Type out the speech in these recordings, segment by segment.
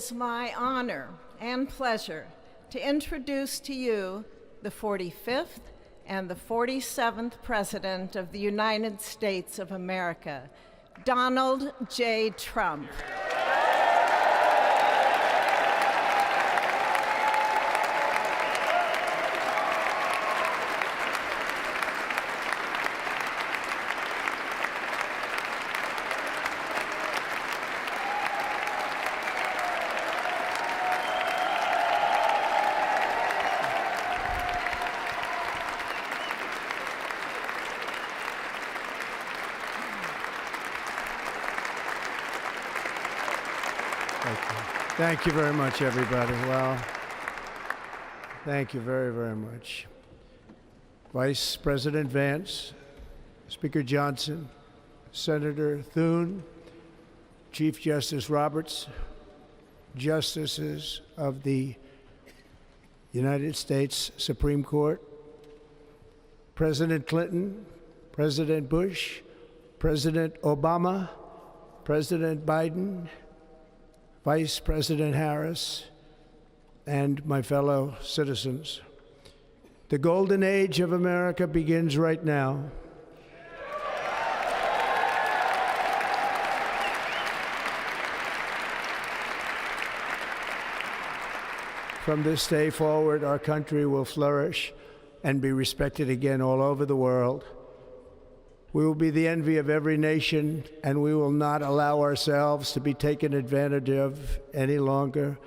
is my honor and pleasure to introduce to you the 45th and the 47th President of the United States of America, Donald J. Trump. Thank you very much, everybody. Well, thank you very, very much. Vice President Vance, Speaker Johnson, Senator Thune, Chief Justice Roberts, Justices of the United States Supreme Court, President Clinton, President Bush, President Obama, President Biden, Vice President Harris, and my fellow citizens. The golden age of America begins right now. From this day forward, our country will flourish and be respected again all over the world. We will be the envy of every nation, and we will not allow ourselves to be taken advantage of any longer.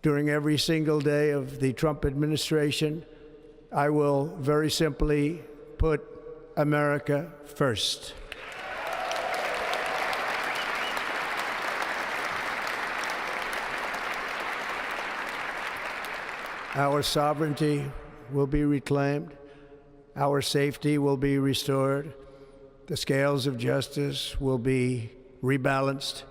During every single day of the Trump administration, I will very simply put America first. Our sovereignty will be reclaimed. Our safety will be restored. The scales of justice will be rebalanced.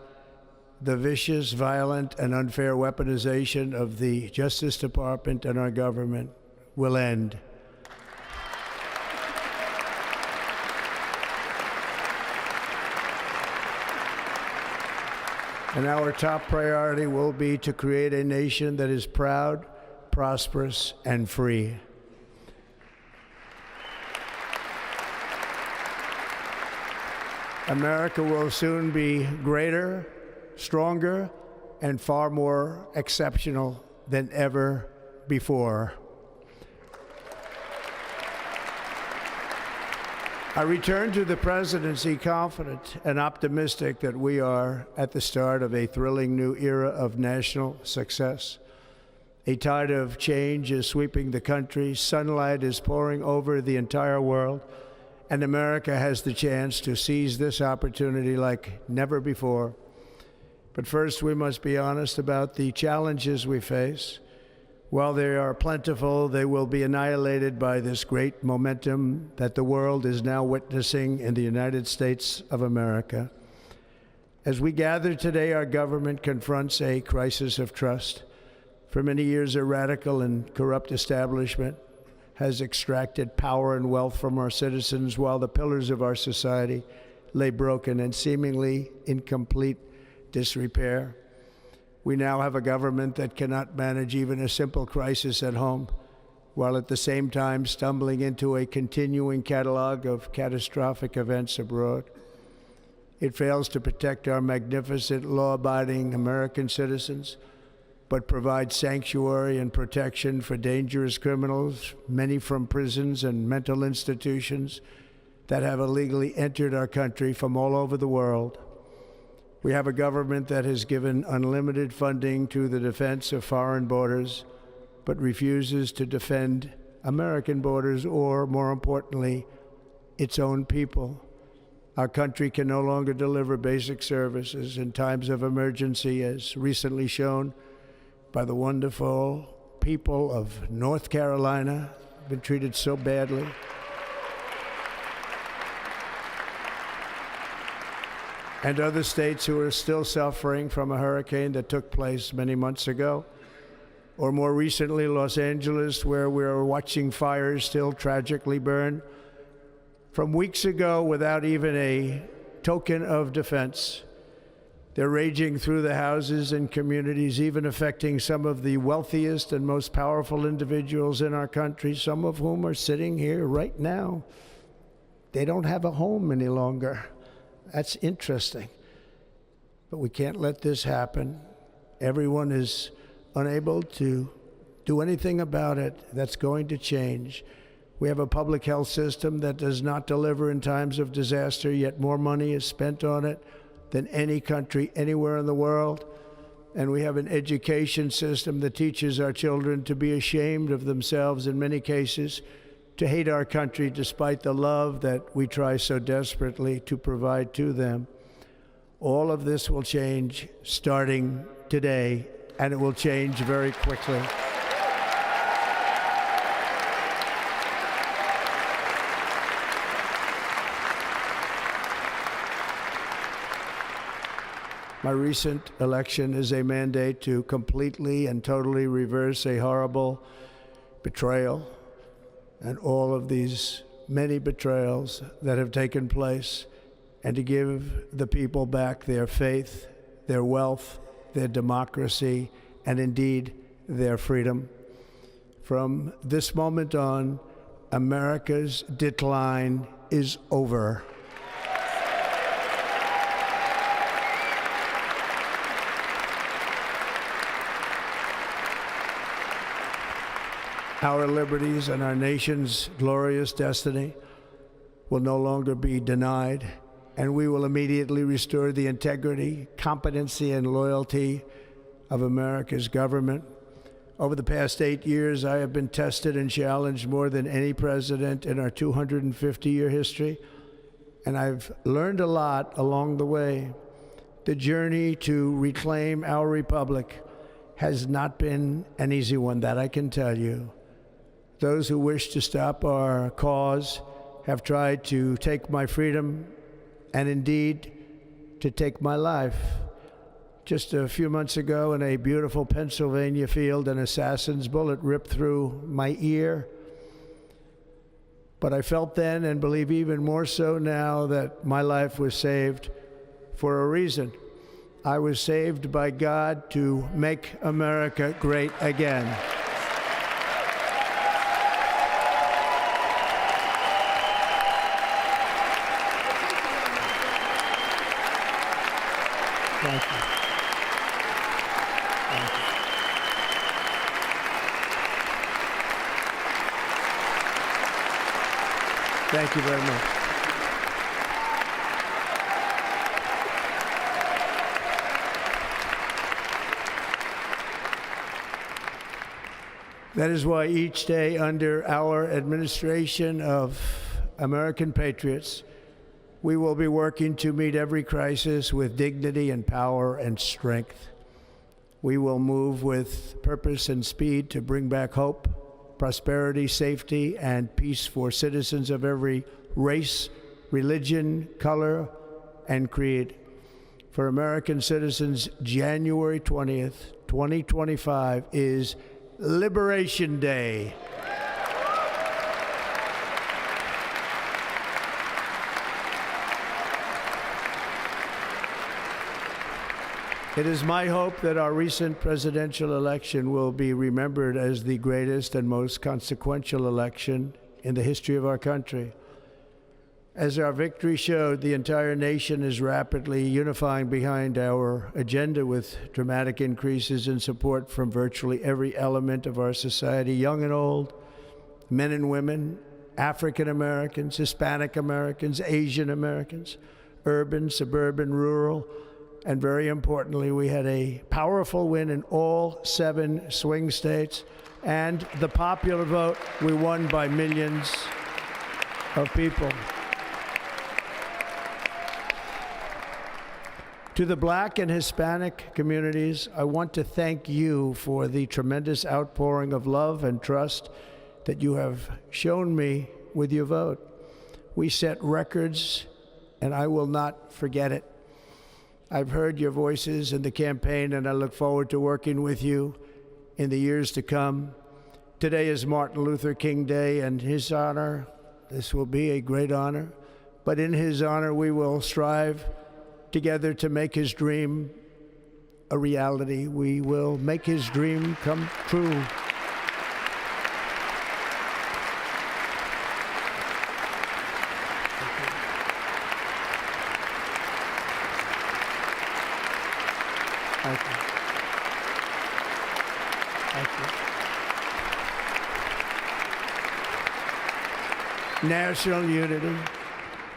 The vicious, violent, and unfair weaponization of the Justice Department and our government will end. And our top priority will be to create a nation that is proud, prosperous, and free. America will soon be greater, stronger, and far more exceptional than ever before. I return to the presidency confident and optimistic that we are at the start of a thrilling new era of national success. A tide of change is sweeping the country, sunlight is pouring over the entire world, and America has the chance to seize this opportunity like never before. But first, we must be honest about the challenges we face. While they are plentiful, they will be annihilated by this great momentum that the world is now witnessing in the United States of America. As we gather today, our government confronts a crisis of trust. For many years, a radical and corrupt establishment has extracted power and wealth from our citizens while the pillars of our society lay broken and seemingly in complete disrepair. We now have a government that cannot manage even a simple crisis at home, while at the same time stumbling into a continuing catalog of catastrophic events abroad. It fails to protect our magnificent, law-abiding American citizens, but provides sanctuary and protection for dangerous criminals, many from prisons and mental institutions that have illegally entered our country from all over the world. We have a government that has given unlimited funding to the defense of foreign borders, but refuses to defend American borders or, more importantly, its own people. Our country can no longer deliver basic services in times of emergency, as recently shown by the wonderful people of North Carolina, been treated so badly. And other states who are still suffering from a hurricane that took place many months ago. Or more recently, Los Angeles, where we're watching fires still tragically burn. From weeks ago, without even a token of defense, They're raging through the houses and communities, even affecting some of the wealthiest and most powerful individuals in our country, some of whom are sitting here right now. They don't have a home any longer. That's interesting. But we can't let this happen. Everyone is unable to do anything about it. That's going to change. We have a public health system that does not deliver in times of disaster, yet more money is spent on it than any country anywhere in the world. And we have an education system that teaches our children to be ashamed of themselves in many cases, to hate our country despite the love that we try so desperately to provide to them. All of this will change starting today, and it will change very quickly. My recent election is a mandate to completely and totally reverse a horrible betrayal and all of these many betrayals that have taken place, and to give the people back their faith, their wealth, their democracy, and indeed their freedom. From this moment on, America's decline is over. Our liberties and our nation's glorious destiny will no longer be denied, and we will immediately restore the integrity, competency, and loyalty of America's government. Over the past 8 years, I have been tested and challenged more than any president in our 250-year history, and I've learned a lot along the way. The journey to reclaim our republic has not been an easy one, that I can tell you. Those who wish to stop our cause have tried to take my freedom and indeed to take my life. Just a few months ago in a beautiful Pennsylvania field, an assassin's bullet ripped through my ear. But I felt then, and believe even more so now, that my life was saved for a reason. I was saved by God to make America great again. Thank you. Thank you. Thank you very much. That is why each day under our administration of American patriots, we will be working to meet every crisis with dignity and power and strength. We will move with purpose and speed to bring back hope, prosperity, safety, and peace for citizens of every race, religion, color, and creed. For American citizens, January 20th, 2025 is Liberation Day. It is my hope that our recent presidential election will be remembered as the greatest and most consequential election in the history of our country. As our victory showed, the entire nation is rapidly unifying behind our agenda with dramatic increases in support from virtually every element of our society, young and old, men and women, African Americans, Hispanic Americans, Asian Americans, urban, suburban, rural, and very importantly, we had a powerful win in all 7 swing states, and the popular vote, we won by millions of people. To the Black and Hispanic communities, I want to thank you for the tremendous outpouring of love and trust that you have shown me with your vote. We set records, and I will not forget it. I've heard your voices in the campaign, and I look forward to working with you in the years to come. Today is Martin Luther King Day, and his honor, this will be a great honor, but in his honor we will strive together to make his dream a reality. We will make his dream come true. Thank you. Thank you. National unity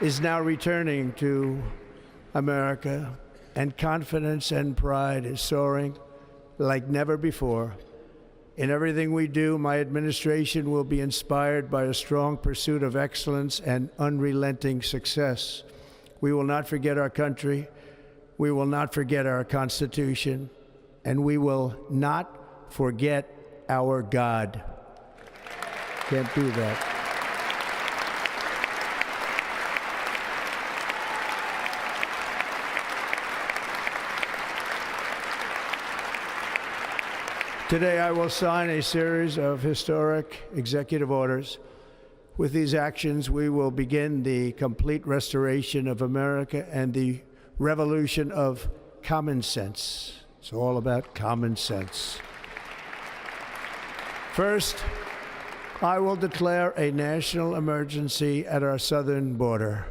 is now returning to America, and confidence and pride is soaring like never before. In everything we do, my administration will be inspired by a strong pursuit of excellence and unrelenting success. We will not forget our country. We will not forget our Constitution, and we will not forget our God. Can't do that. Today, I will sign a series of historic executive orders. With these actions, we will begin the complete restoration of America and the revolution of common sense. It's all about common sense. First, I will declare a national emergency at our southern border.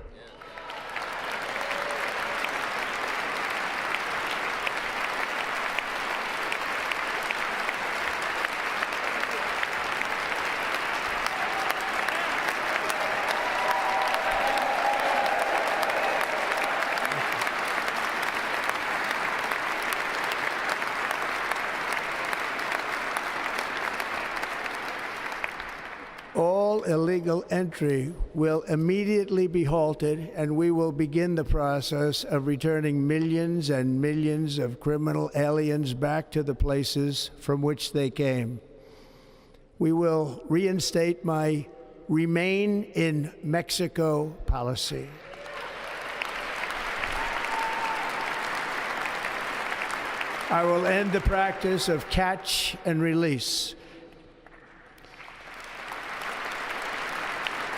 All illegal entry will immediately be halted, and we will begin the process of returning millions and millions of criminal aliens back to the places from which they came. We will reinstate my Remain in Mexico policy. I will end the practice of catch and release.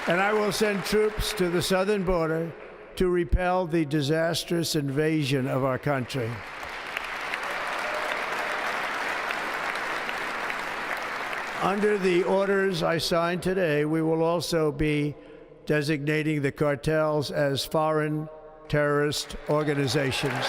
And I will send troops to the southern border to repel the disastrous invasion of our country. Under the orders I signed today, we will also be designating the cartels as foreign terrorist organizations.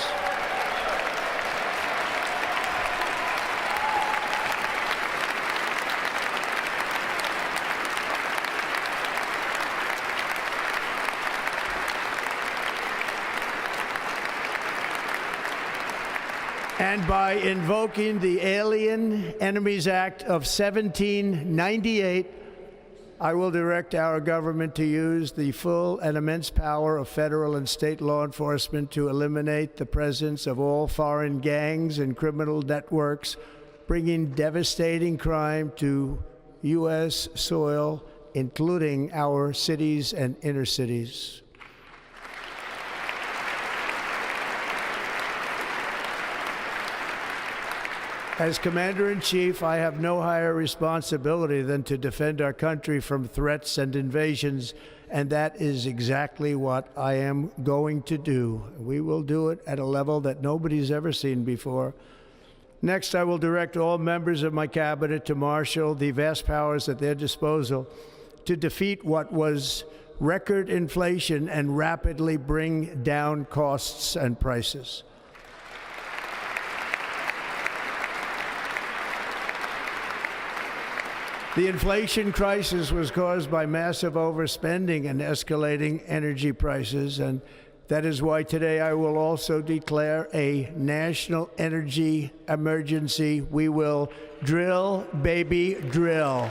And by invoking the Alien Enemies Act of 1798, I will direct our government to use the full and immense power of federal and state law enforcement to eliminate the presence of all foreign gangs and criminal networks, bringing devastating crime to U.S. soil, including our cities and inner cities. As Commander-in-Chief, I have no higher responsibility than to defend our country from threats and invasions, and that is exactly what I am going to do. We will do it at a level that nobody's ever seen before. Next, I will direct all members of my cabinet to marshal the vast powers at their disposal to defeat what was record inflation and rapidly bring down costs and prices. The inflation crisis was caused by massive overspending and escalating energy prices, and that is why today I will also declare a national energy emergency. We will drill, baby, drill.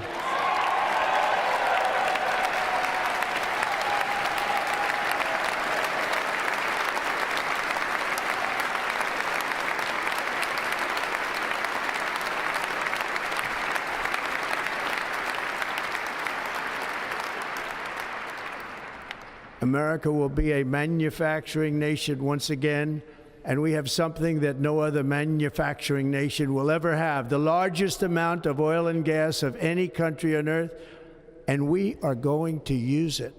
America will be a manufacturing nation once again, and we have something that no other manufacturing nation will ever have, the largest amount of oil and gas of any country on earth, and we are going to use it.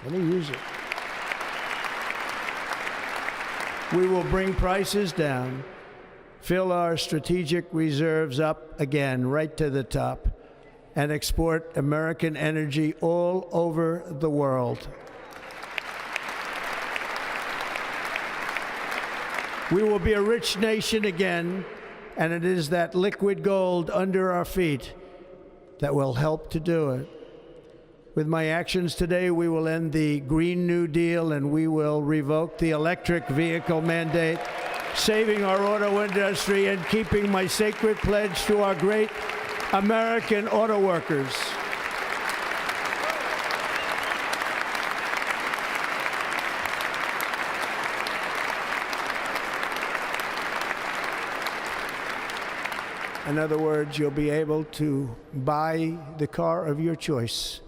Let me use it. We will bring prices down, fill our strategic reserves up again right to the top, and export American energy all over the world. We will be a rich nation again, and it is that liquid gold under our feet that will help to do it. With my actions today, we will end the Green New Deal and we will revoke the electric vehicle mandate, saving our auto industry and keeping my sacred pledge to our great American auto workers. In other words, you'll be able to buy the car of your choice.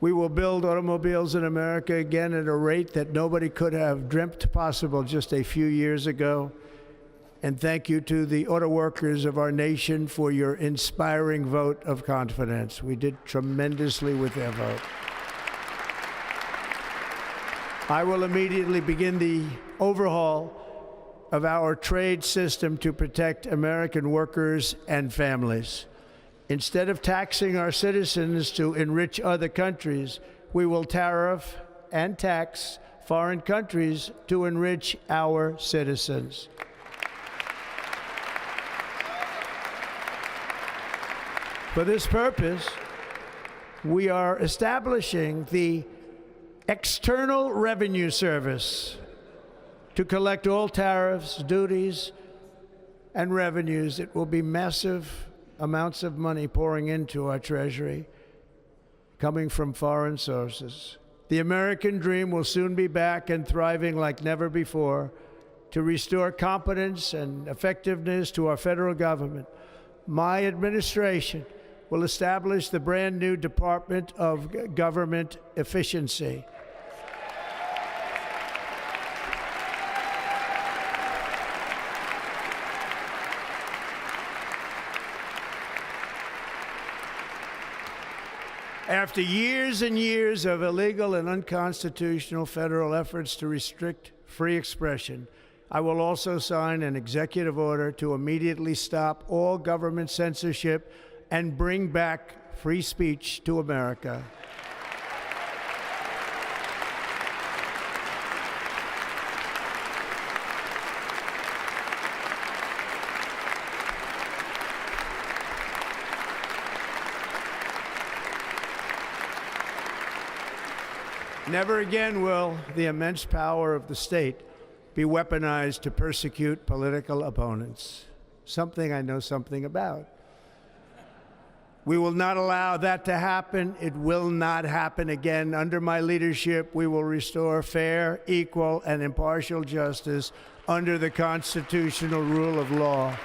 We will build automobiles in America again at a rate that nobody could have dreamt possible just a few years ago. And thank you to the auto workers of our nation for your inspiring vote of confidence. We did tremendously with their vote. I will immediately begin the overhaul of our trade system to protect American workers and families. Instead of taxing our citizens to enrich other countries, we will tariff and tax foreign countries to enrich our citizens. For this purpose, we are establishing the External Revenue Service to collect all tariffs, duties, and revenues. It will be massive amounts of money pouring into our treasury, coming from foreign sources. The American dream will soon be back and thriving like never before. To restore competence and effectiveness to our federal government, my administration will establish the brand new Department of Government Efficiency. After years and years of illegal and unconstitutional federal efforts to restrict free expression, I will also sign an executive order to immediately stop all government censorship and bring back free speech to America. Never again will the immense power of the state be weaponized to persecute political opponents, something I know something about. We will not allow that to happen. It will not happen again. Under my leadership, we will restore fair, equal, and impartial justice under the constitutional rule of law.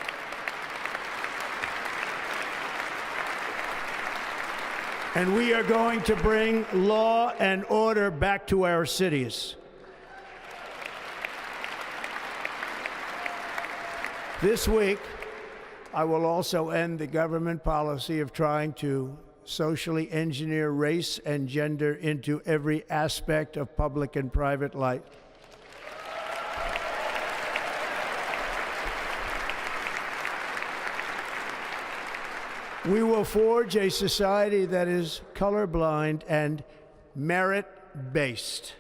And we are going to bring law and order back to our cities. This week, I will also end the government policy of trying to socially engineer race and gender into every aspect of public and private life. We will forge a society that is colorblind and merit-based.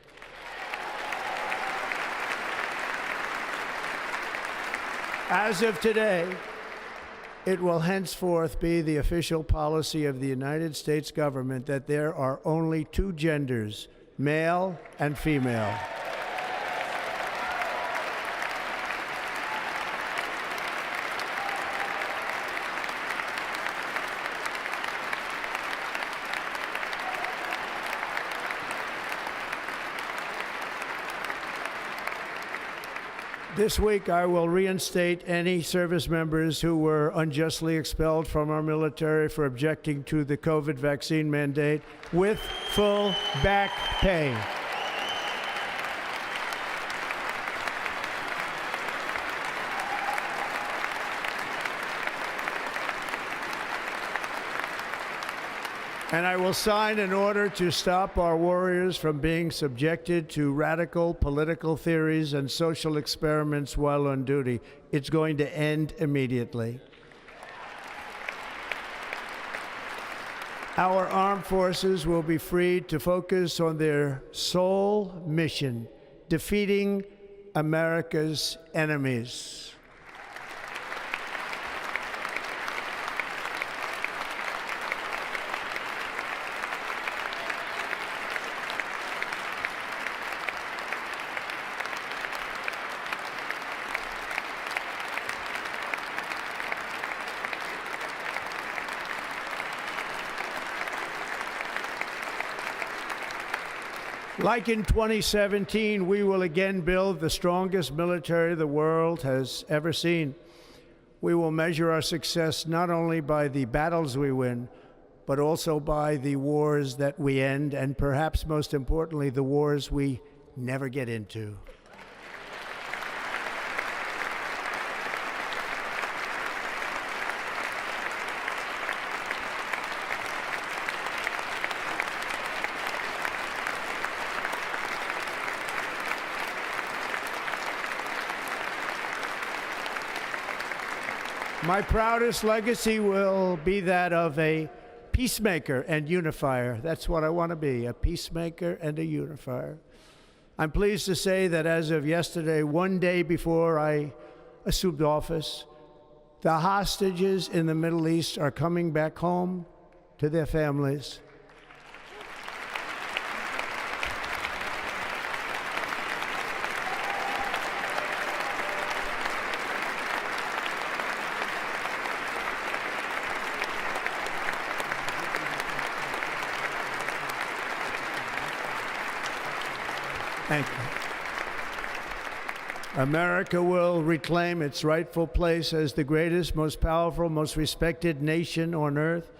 As of today, it will henceforth be the official policy of the United States government that there are only two genders, male and female. This week, I will reinstate any service members who were unjustly expelled from our military for objecting to the COVID vaccine mandate with full back pay. And I will sign an order to stop our warriors from being subjected to radical political theories and social experiments while on duty. It's going to end immediately. Our armed forces will be freed to focus on their sole mission, defeating America's enemies. Like in 2017, we will again build the strongest military the world has ever seen. We will measure our success not only by the battles we win, but also by the wars that we end, and perhaps most importantly, the wars we never get into. My proudest legacy will be that of a peacemaker and unifier. That's what I want to be, a peacemaker and a unifier. I'm pleased to say that as of yesterday, one day before I assumed office, the hostages in the Middle East are coming back home to their families. Thank you. America will reclaim its rightful place as the greatest, most powerful, most respected nation on earth,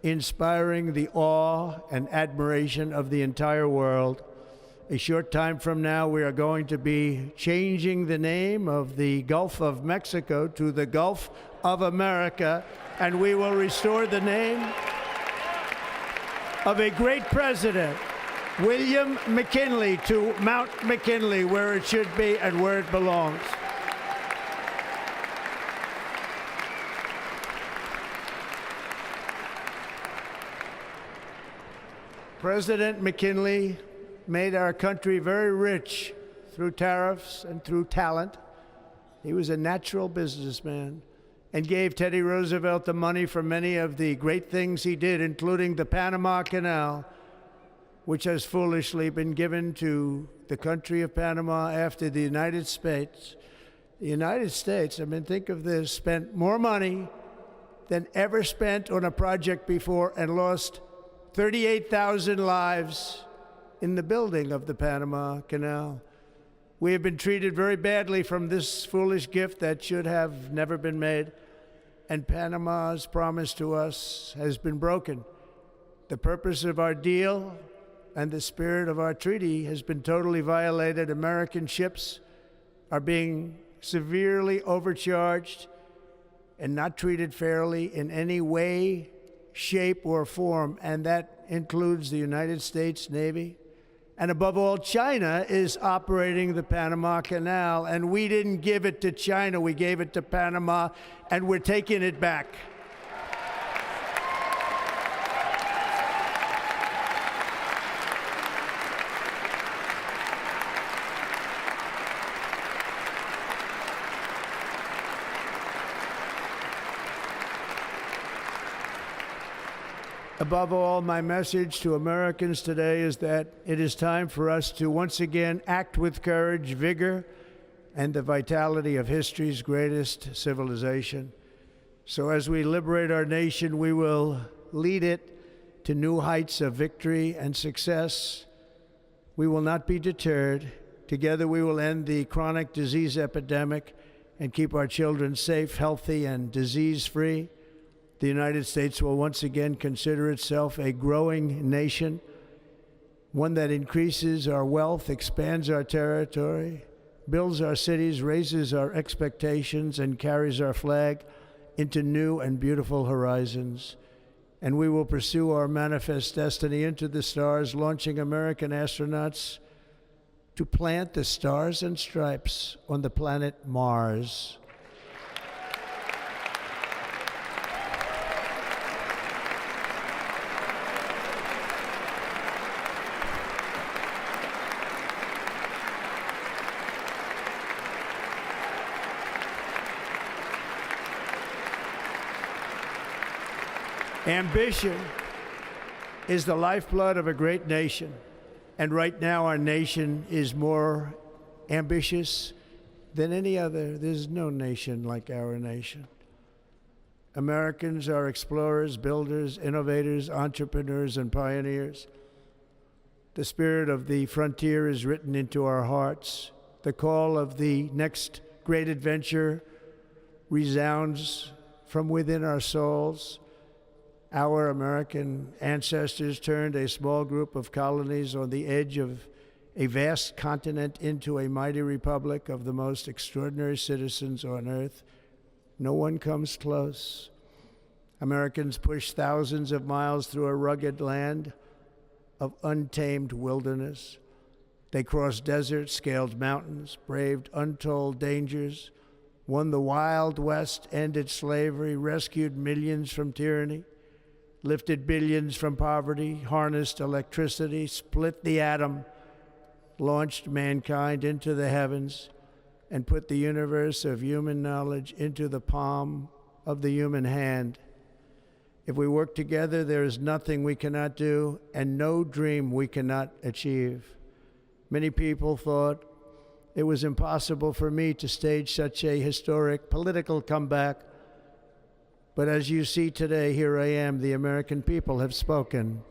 inspiring the awe and admiration of the entire world. A short time from now, we are going to be changing the name of the Gulf of Mexico to the Gulf of America, and we will restore the name of a great president, William McKinley, to Mount McKinley, where it should be and where it belongs. President McKinley made our country very rich through tariffs and through talent. He was a natural businessman and gave Teddy Roosevelt the money for many of the great things he did, including the Panama Canal, which has foolishly been given to the country of Panama after the United States. The United States, I mean, think of this, spent more money than ever spent on a project before and lost 38,000 lives in the building of the Panama Canal. We have been treated very badly from this foolish gift that should have never been made, and Panama's promise to us has been broken. The purpose of our deal and the spirit of our treaty has been totally violated. American ships are being severely overcharged and not treated fairly in any way, shape, or form, and that includes the United States Navy. And above all, China is operating the Panama Canal, and we didn't give it to China, we gave it to Panama, and we're taking it back. Above all, my message to Americans today is that it is time for us to once again act with courage, vigor, and the vitality of history's greatest civilization. So as we liberate our nation, we will lead it to new heights of victory and success. We will not be deterred. Together we will end the chronic disease epidemic and keep our children safe, healthy, and disease-free. The United States will once again consider itself a growing nation, one that increases our wealth, expands our territory, builds our cities, raises our expectations, and carries our flag into new and beautiful horizons. and we will pursue our manifest destiny into the stars, launching American astronauts to plant the stars and stripes on the planet Mars. Ambition is the lifeblood of a great nation, and right now our nation is more ambitious than any other. There's no nation like our nation. Americans are explorers, builders, innovators, entrepreneurs, and pioneers. The spirit of the frontier is written into our hearts. The call of the next great adventure resounds from within our souls. Our American ancestors turned a small group of colonies on the edge of a vast continent into a mighty republic of the most extraordinary citizens on earth. No one comes close. Americans pushed thousands of miles through a rugged land of untamed wilderness. They crossed deserts, scaled mountains, braved untold dangers, won the Wild West, ended slavery, rescued millions from tyranny, lifted billions from poverty, harnessed electricity, split the atom, launched mankind into the heavens, and put the universe of human knowledge into the palm of the human hand. If we work together, there is nothing we cannot do and no dream we cannot achieve. Many people thought it was impossible for me to stage such a historic political comeback. But as you see today, here I am. The American people have spoken.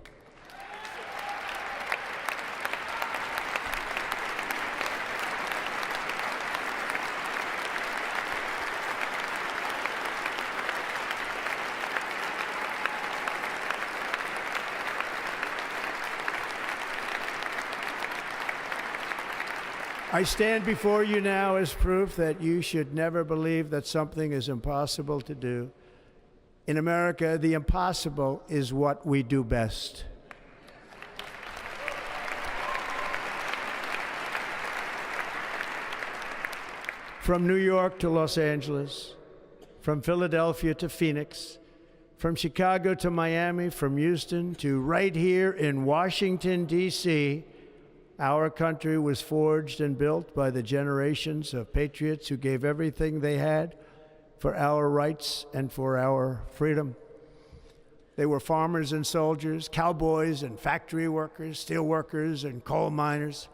I stand before you now as proof that you should never believe that something is impossible to do. In America, the impossible is what we do best. From New York to Los Angeles, from Philadelphia to Phoenix, from Chicago to Miami, from Houston to right here in Washington, D.C., our country was forged and built by the generations of patriots who gave everything they had for our rights and for our freedom. They were farmers and soldiers, cowboys and factory workers, steel workers and coal miners,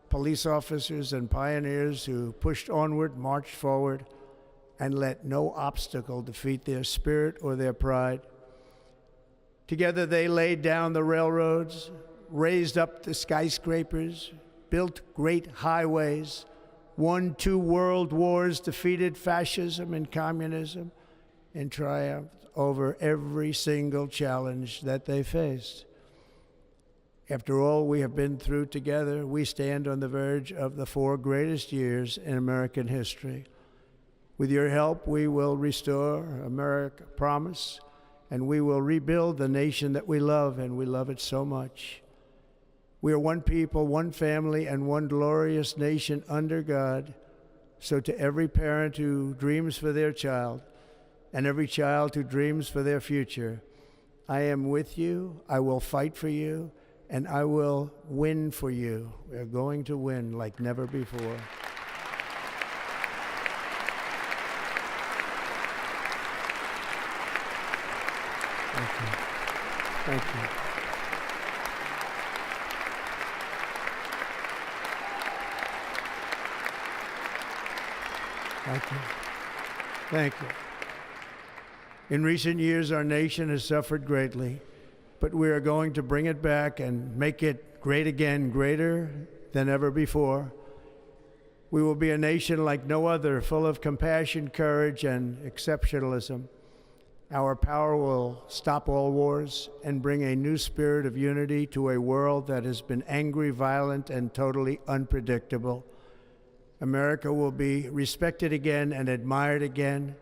police officers and pioneers who pushed onward, marched forward, and let no obstacle defeat their spirit or their pride. Together they laid down the railroads, raised up the skyscrapers, built great highways, won 2 world wars, defeated fascism and communism, and triumphed over every single challenge that they faced. After all we have been through together, we stand on the verge of the 4 greatest years in American history. With your help, we will restore America, promise, and we will rebuild the nation that we love, and we love it so much. We are one people, one family, and one glorious nation under God. So to every parent who dreams for their child, and every child who dreams for their future, I am with you, I will fight for you, and I will win for you. We are going to win like never before. Thank you. Thank you. Thank you. Thank you. In recent years, our nation has suffered greatly, but we are going to bring it back and make it great again, greater than ever before. We will be a nation like no other, full of compassion, courage, and exceptionalism. Our power will stop all wars and bring a new spirit of unity to a world that has been angry, violent, and totally unpredictable. America will be respected again and admired again.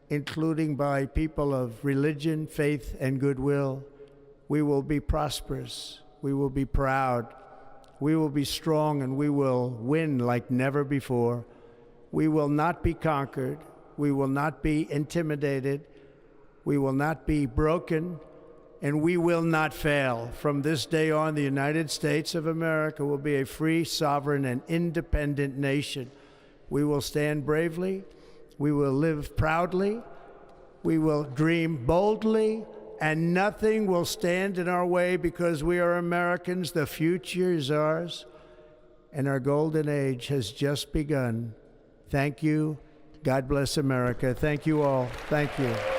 including by people of religion, faith, and goodwill. We will be prosperous. We will be proud. We will be strong, and we will win like never before. We will not be conquered. We will not be intimidated. We will not be broken, and we will not fail. From this day on, the United States of America will be a free, sovereign, and independent nation. We will stand bravely. We will live proudly. We will dream boldly, and nothing will stand in our way because we are Americans. The future is ours, and our golden age has just begun. Thank you. God bless America. Thank you all. Thank you.